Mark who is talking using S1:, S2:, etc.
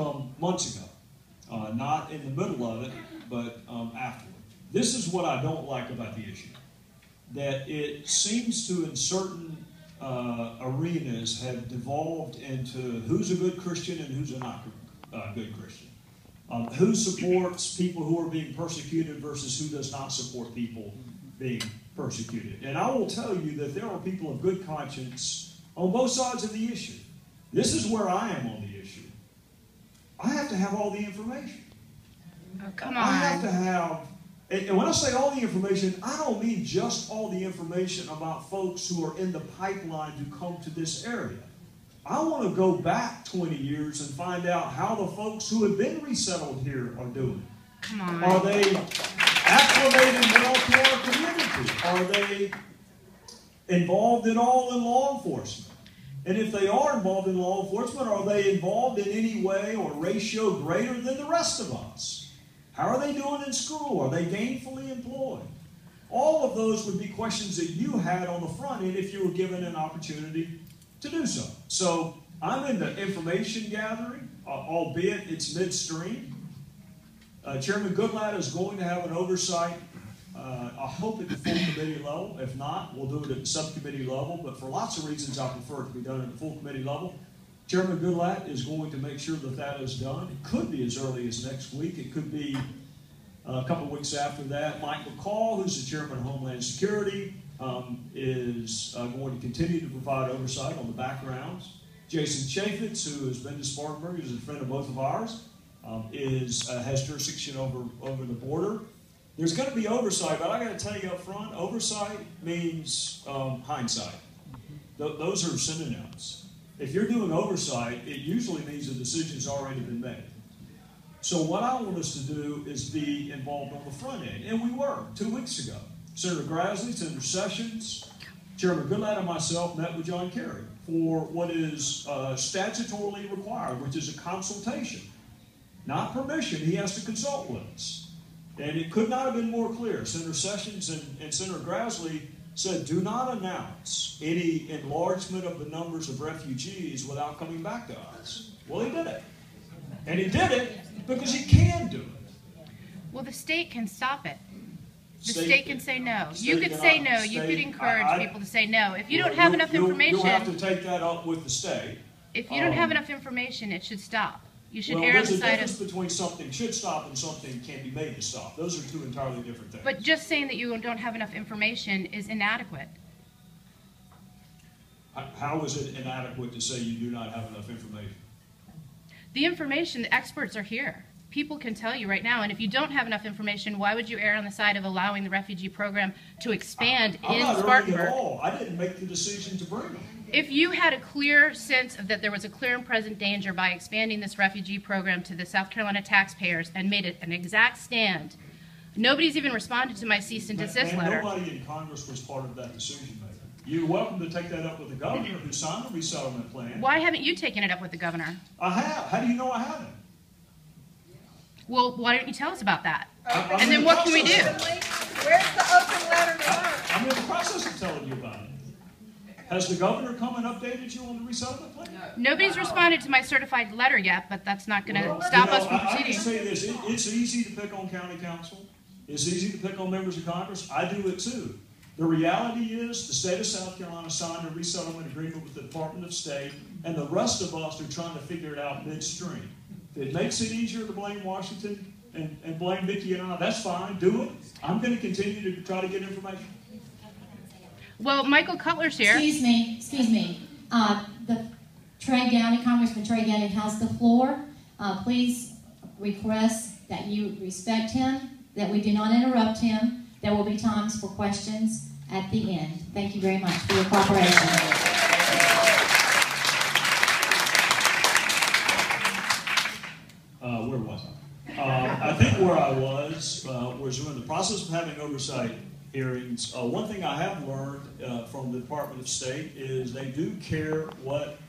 S1: come months ago. Not in the middle of it, but afterward. This is what I don't like about the issue. That it seems to, in certain arenas, have devolved into who's a good Christian and who's a not good Christian. Who supports people who are being persecuted versus who does not support people being persecuted. And I will tell you that there are people of good conscience on both sides of the issue. This is where I am on the issue. I have to have all the information.
S2: Oh, come on.
S1: I have to have, and when I say all the information, I don't mean just all the information about folks who are in the pipeline to come to this area. I want to go back 20 years and find out how the folks who have been resettled here are doing.
S2: Come on.
S1: Are they acclimated well to our community? Are they involved at all in law enforcement? And if they are involved in law enforcement, are they involved in any way or ratio greater than the rest of us? How are they doing in school? Are they gainfully employed? All of those would be questions that you had on the front end if you were given an opportunity to do so. So I'm in the information gathering, albeit it's midstream. Chairman Goodlatte is going to have an oversight, I hope at the full committee level. If not, we'll do it at the subcommittee level. But for lots of reasons, I prefer it to be done at the full committee level. Chairman Goodlatte is going to make sure that that is done. It could be as early as next week. It could be a couple of weeks after that. Mike McCall, who's the chairman of Homeland Security, is going to continue to provide oversight on the backgrounds. Jason Chaffetz, who has been to Spartanburg, is a friend of both of ours, has jurisdiction over the border. There's going to be oversight, but I got to tell you up front, oversight means hindsight. Those are synonyms. If you're doing oversight, it usually means the decision's already been made. So what I want us to do is be involved on the front end, and we were 2 weeks ago. Senator Grassley, Senator Sessions, Chairman Goodlatte, and myself met with John Kerry for what is statutorily required, which is a consultation. Not permission, he has to consult with us. And it could not have been more clear. Senator Sessions and Senator Grassley said, do not announce any enlargement of the numbers of refugees without coming back to us. Well, he did it. And he did it because he can do it.
S2: Well, the state can stop it. The state can say no. You could say no. You could encourage people to say no. If you don't have enough information...
S1: You'll have to take that up with the state.
S2: If you don't have enough information, it should stop. You should err on the
S1: there's a
S2: side
S1: difference between something should stop and something can be made to stop. Those are two entirely different things.
S2: But just saying that you don't have enough information is inadequate.
S1: How is it inadequate to say you do not have enough information?
S2: The information, the experts are here. People can tell you right now, and if you don't have enough information, why would you err on the side of allowing the refugee program to expand in Spartanburg?
S1: I'm not erring at all. I didn't make the decision to bring them.
S2: If you had a clear sense of that there was a clear and present danger by expanding this refugee program to the South Carolina taxpayers and made it an exact stand, nobody's even responded to my cease and desist letter.
S1: Nobody in Congress was part of that decision making. You're welcome to take that up with the governor who signed the resettlement plan.
S2: Why haven't you taken it up with the governor?
S1: I have. How do you know I haven't?
S2: Well, why don't you tell us about that? And then what can we do?
S3: Where's the open letter to us?
S1: I'm in the process of telling you about it. Has the governor come and updated you on the resettlement plan?
S2: Nobody's responded to my certified letter yet, but that's not going to stop us from proceeding.
S1: I can say this. It's easy to pick on county council. It's easy to pick on members of Congress. I do it too. The reality is the state of South Carolina signed a resettlement agreement with the Department of State, and the rest of us are trying to figure it out midstream. If it makes it easier to blame Washington and blame Mickey and I, that's fine. Do it. I'm going to continue to try to get information.
S2: Well, Michael Cutler's here.
S4: Excuse me. The Congressman Trey Gowdy has the floor. Please request that you respect him, that we do not interrupt him. There will be times for questions at the end. Thank you very much for your cooperation.
S1: Where was I? I think where I was we're in the process of having oversight hearings. One thing I have learned from the Department of State is they do care what